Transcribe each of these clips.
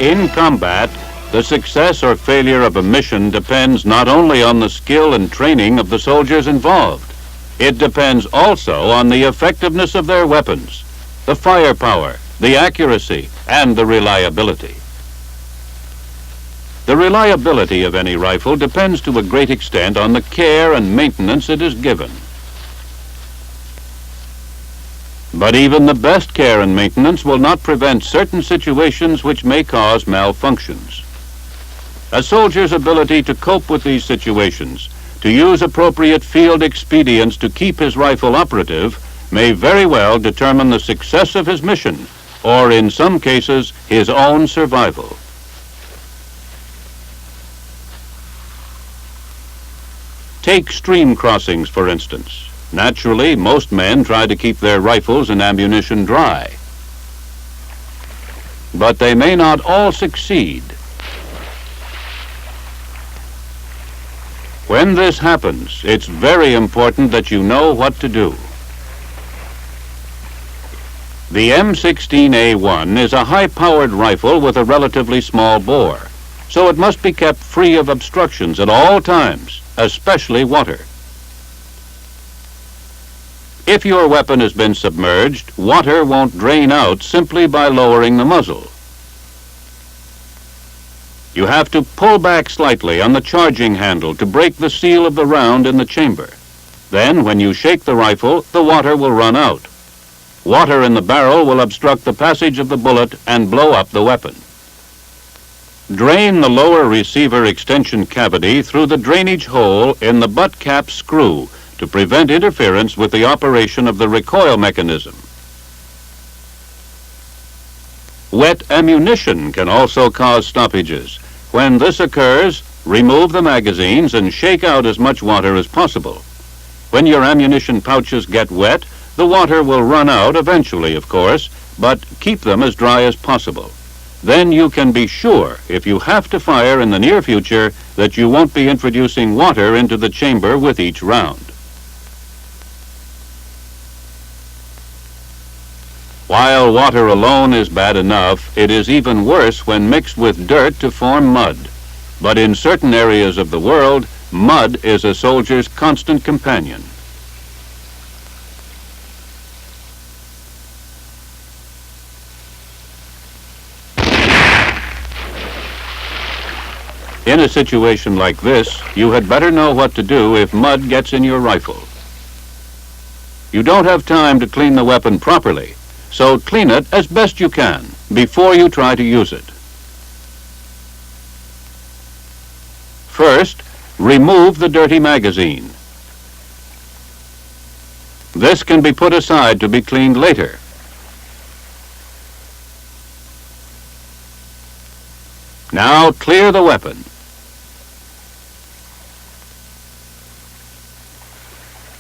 In combat, the success or failure of a mission depends not only on the skill and training of the soldiers involved. It depends also on the effectiveness of their weapons, the firepower, the accuracy, and the reliability. The reliability of any rifle depends to a great extent on the care and maintenance it is given. But even the best care and maintenance will not prevent certain situations which may cause malfunctions. A soldier's ability to cope with these situations, to use appropriate field expedients to keep his rifle operative, may very well determine the success of his mission, or in some cases, his own survival. Take stream crossings, for instance. Naturally, most men try to keep their rifles and ammunition dry. But they may not all succeed. When this happens, it's very important that you know what to do. The M16A1 is a high-powered rifle with a relatively small bore, so it must be kept free of obstructions at all times, especially water. If your weapon has been submerged, water won't drain out simply by lowering the muzzle. You have to pull back slightly on the charging handle to break the seal of the round in the chamber. Then, when you shake the rifle, the water will run out. Water in the barrel will obstruct the passage of the bullet and blow up the weapon. Drain the lower receiver extension cavity through the drainage hole in the butt cap screw to prevent interference with the operation of the recoil mechanism. Wet ammunition can also cause stoppages. When this occurs, remove the magazines and shake out as much water as possible. When your ammunition pouches get wet, the water will run out eventually, of course, but keep them as dry as possible. Then you can be sure, if you have to fire in the near future, that you won't be introducing water into the chamber with each round. While water alone is bad enough, it is even worse when mixed with dirt to form mud. But in certain areas of the world, mud is a soldier's constant companion. In a situation like this, you had better know what to do if mud gets in your rifle. You don't have time to clean the weapon properly, so clean it as best you can before you try to use it. First, remove the dirty magazine. This can be put aside to be cleaned later. Now clear the weapon.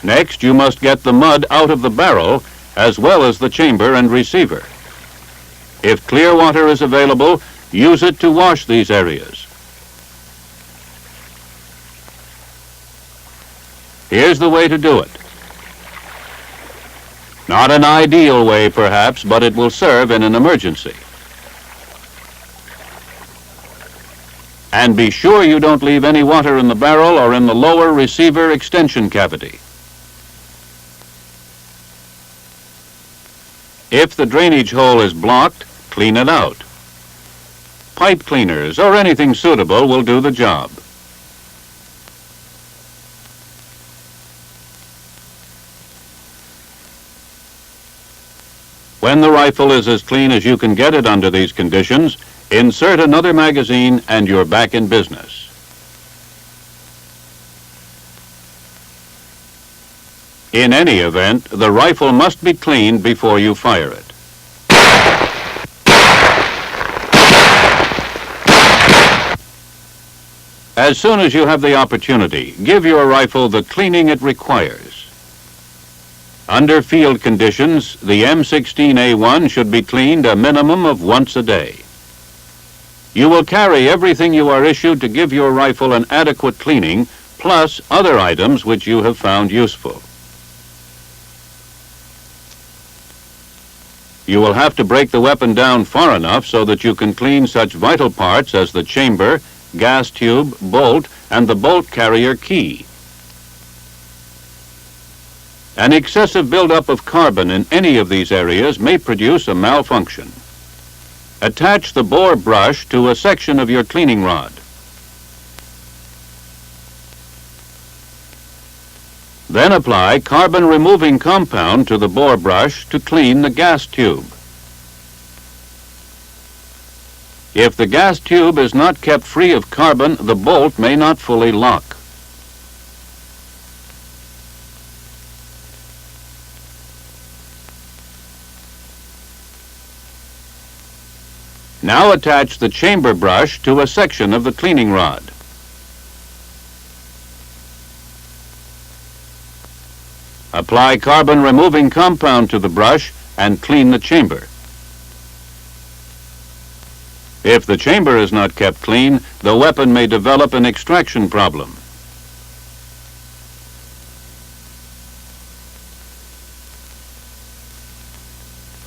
Next, you must get the mud out of the barrel as well as the chamber and receiver. If clear water is available, use it to wash these areas. Here's the way to do it. Not an ideal way, perhaps, but it will serve in an emergency. And be sure you don't leave any water in the barrel or in the lower receiver extension cavity. If the drainage hole is blocked, clean it out. Pipe cleaners or anything suitable will do the job. When the rifle is as clean as you can get it under these conditions, insert another magazine and you're back in business. In any event, the rifle must be cleaned before you fire it. As soon as you have the opportunity, give your rifle the cleaning it requires. Under field conditions, the M16A1 should be cleaned a minimum of once a day. You will carry everything you are issued to give your rifle an adequate cleaning, plus other items which you have found useful. You will have to break the weapon down far enough so that you can clean such vital parts as the chamber, gas tube, bolt, and the bolt carrier key. An excessive buildup of carbon in any of these areas may produce a malfunction. Attach the bore brush to a section of your cleaning rod. Then apply carbon-removing compound to the bore brush to clean the gas tube. If the gas tube is not kept free of carbon, the bolt may not fully lock. Now attach the chamber brush to a section of the cleaning rod. Apply carbon-removing compound to the brush and clean the chamber. If the chamber is not kept clean, the weapon may develop an extraction problem.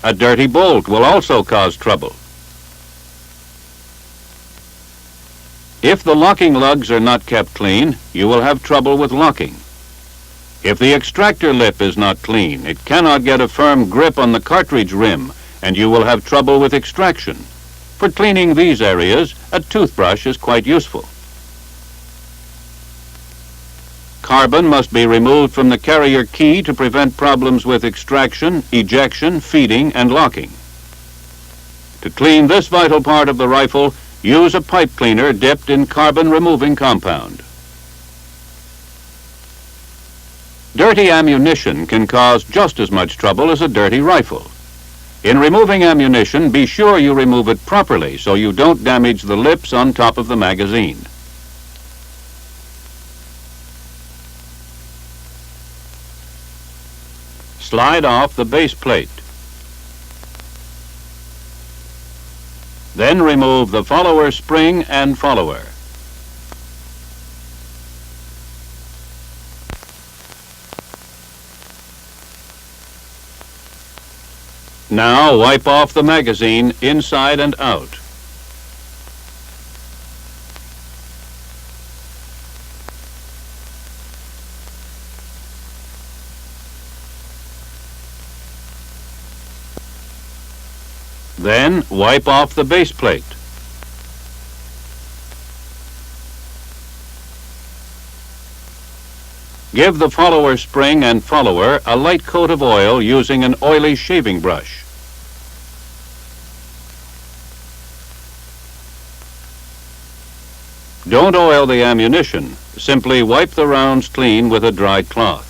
A dirty bolt will also cause trouble. If the locking lugs are not kept clean, you will have trouble with locking. If the extractor lip is not clean, it cannot get a firm grip on the cartridge rim, and you will have trouble with extraction. For cleaning these areas, a toothbrush is quite useful. Carbon must be removed from the carrier key to prevent problems with extraction, ejection, feeding, and locking. To clean this vital part of the rifle, use a pipe cleaner dipped in carbon-removing compound. Dirty ammunition can cause just as much trouble as a dirty rifle. In removing ammunition, be sure you remove it properly so you don't damage the lips on top of the magazine. Slide off the base plate. Then remove the follower spring and follower. Now wipe off the magazine inside and out. Then wipe off the base plate. Give the follower spring and follower a light coat of oil using an oily shaving brush. Don't oil the ammunition. Simply wipe the rounds clean with a dry cloth.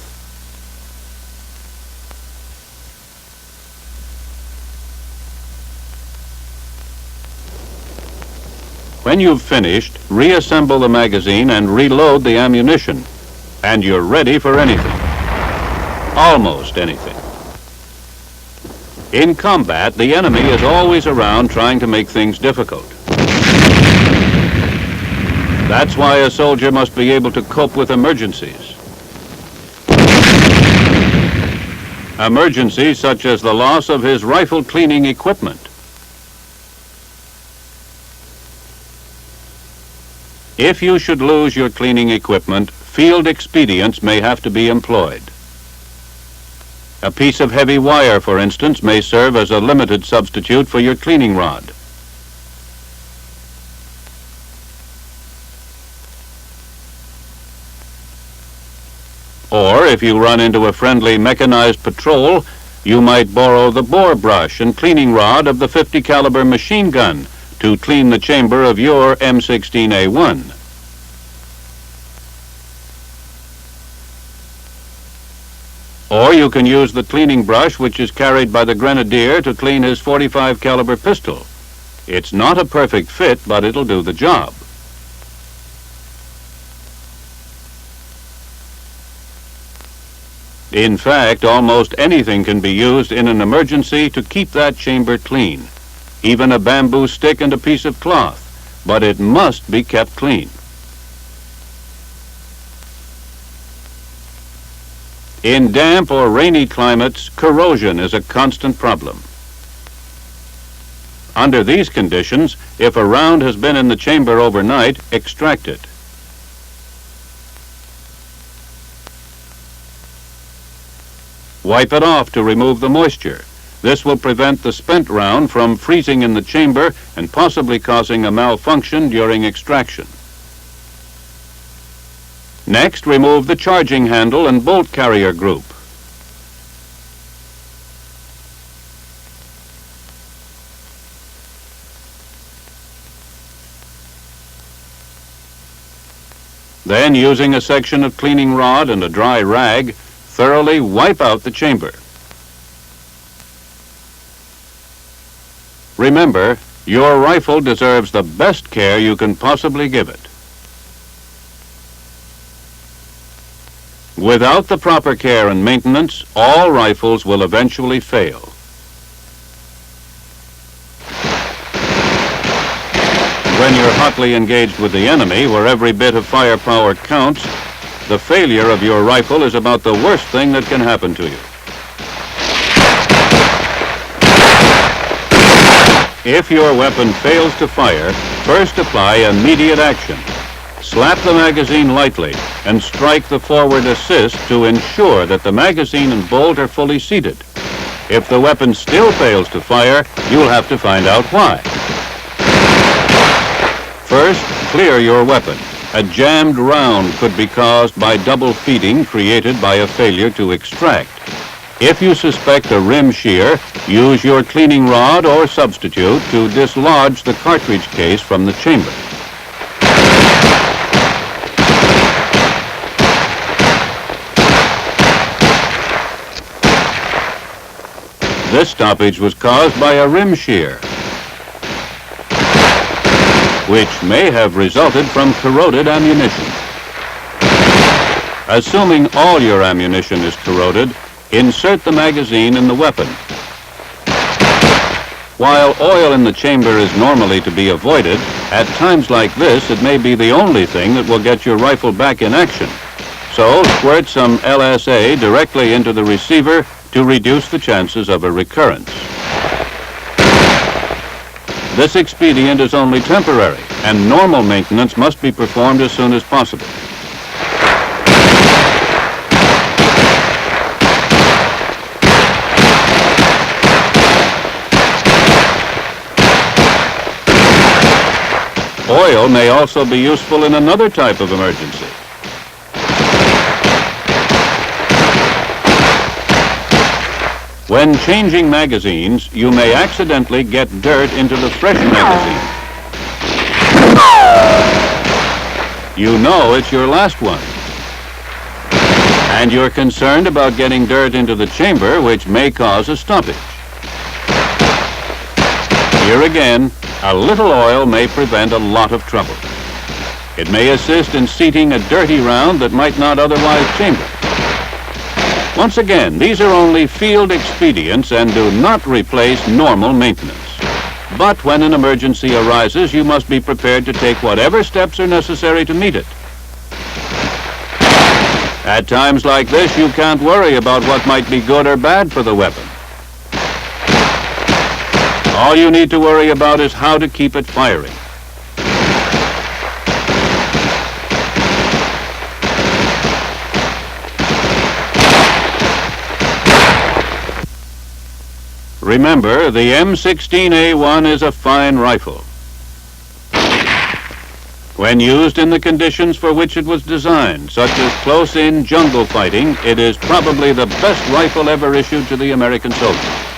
When you've finished, reassemble the magazine and reload the ammunition, and you're ready for anything. Almost anything. In combat, the enemy is always around trying to make things difficult. That's why a soldier must be able to cope with emergencies. Emergencies such as the loss of his rifle cleaning equipment. If you should lose your cleaning equipment, field expedients may have to be employed. A piece of heavy wire, for instance, may serve as a limited substitute for your cleaning rod. Or, if you run into a friendly mechanized patrol, you might borrow the bore brush and cleaning rod of the .50 caliber machine gun to clean the chamber of your M16A1. Or you can use the cleaning brush which is carried by the grenadier to clean his .45 caliber pistol. It's not a perfect fit, but it'll do the job. In fact, almost anything can be used in an emergency to keep that chamber clean. Even a bamboo stick and a piece of cloth, but it must be kept clean. In damp or rainy climates, corrosion is a constant problem. Under these conditions, if a round has been in the chamber overnight, extract it. Wipe it off to remove the moisture. This will prevent the spent round from freezing in the chamber and possibly causing a malfunction during extraction. Next, remove the charging handle and bolt carrier group. Then, using a section of cleaning rod and a dry rag, thoroughly wipe out the chamber. Remember, your rifle deserves the best care you can possibly give it. Without the proper care and maintenance, all rifles will eventually fail. When you're hotly engaged with the enemy, where every bit of firepower counts, the failure of your rifle is about the worst thing that can happen to you. If your weapon fails to fire, first apply immediate action. Slap the magazine lightly and strike the forward assist to ensure that the magazine and bolt are fully seated. If the weapon still fails to fire, you'll have to find out why. First, clear your weapon. A jammed round could be caused by double feeding created by a failure to extract. If you suspect a rim shear, use your cleaning rod or substitute to dislodge the cartridge case from the chamber. This stoppage was caused by a rim shear, which may have resulted from corroded ammunition. Assuming all your ammunition is corroded, insert the magazine in the weapon. While oil in the chamber is normally to be avoided, at times like this it may be the only thing that will get your rifle back in action. So squirt some LSA directly into the receiver to reduce the chances of a recurrence. This expedient is only temporary, and normal maintenance must be performed as soon as possible. Oil may also be useful in another type of emergency. When changing magazines, you may accidentally get dirt into the fresh magazine. You know it's your last one. And you're concerned about getting dirt into the chamber, which may cause a stoppage. Here again, a little oil may prevent a lot of trouble. It may assist in seating a dirty round that might not otherwise chamber. Once again, these are only field expedients and do not replace normal maintenance. But when an emergency arises, you must be prepared to take whatever steps are necessary to meet it. At times like this, you can't worry about what might be good or bad for the weapon. All you need to worry about is how to keep it firing. Remember, the M16A1 is a fine rifle. When used in the conditions for which it was designed, such as close-in jungle fighting, it is probably the best rifle ever issued to the American soldier.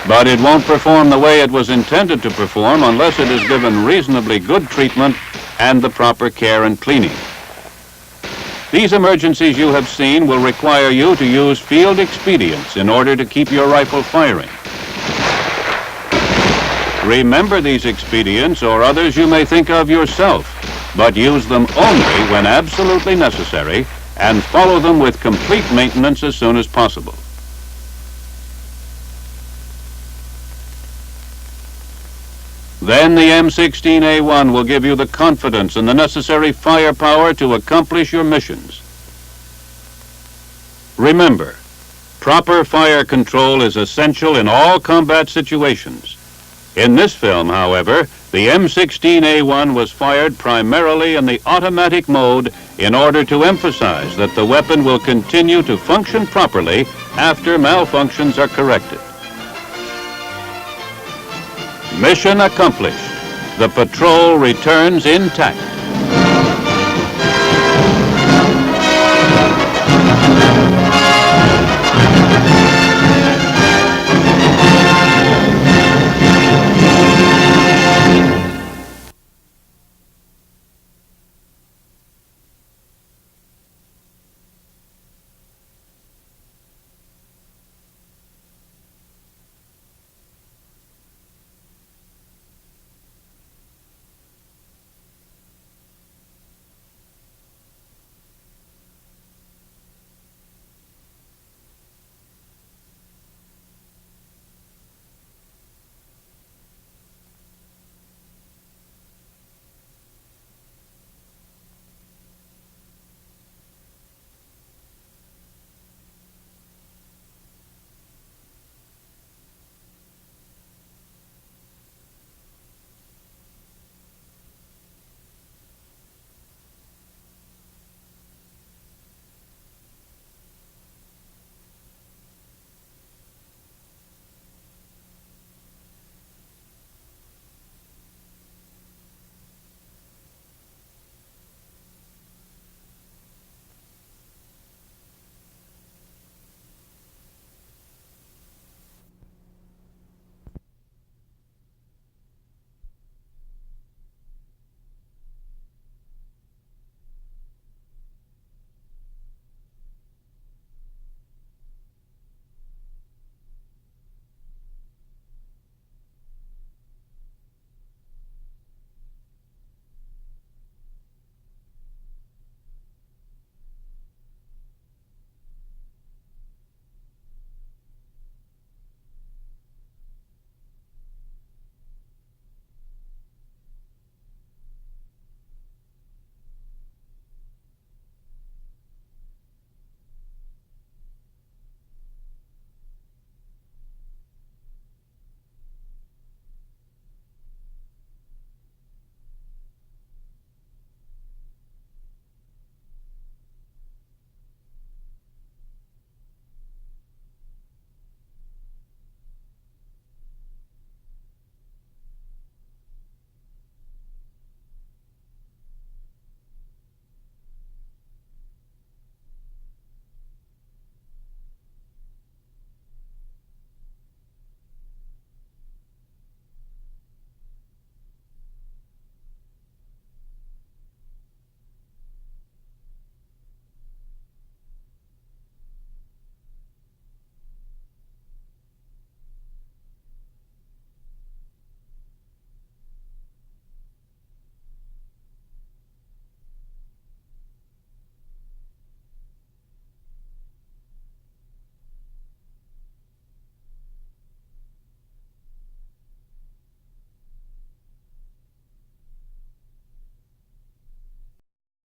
But it won't perform the way it was intended to perform unless it is given reasonably good treatment and the proper care and cleaning. These emergencies you have seen will require you to use field expedients in order to keep your rifle firing. Remember these expedients or others you may think of yourself, but use them only when absolutely necessary and follow them with complete maintenance as soon as possible. Then the M16A1 will give you the confidence and the necessary firepower to accomplish your missions. Remember, proper fire control is essential in all combat situations. In this film, however, the M16A1 was fired primarily in the automatic mode in order to emphasize that the weapon will continue to function properly after malfunctions are corrected. Mission accomplished. The patrol returns intact.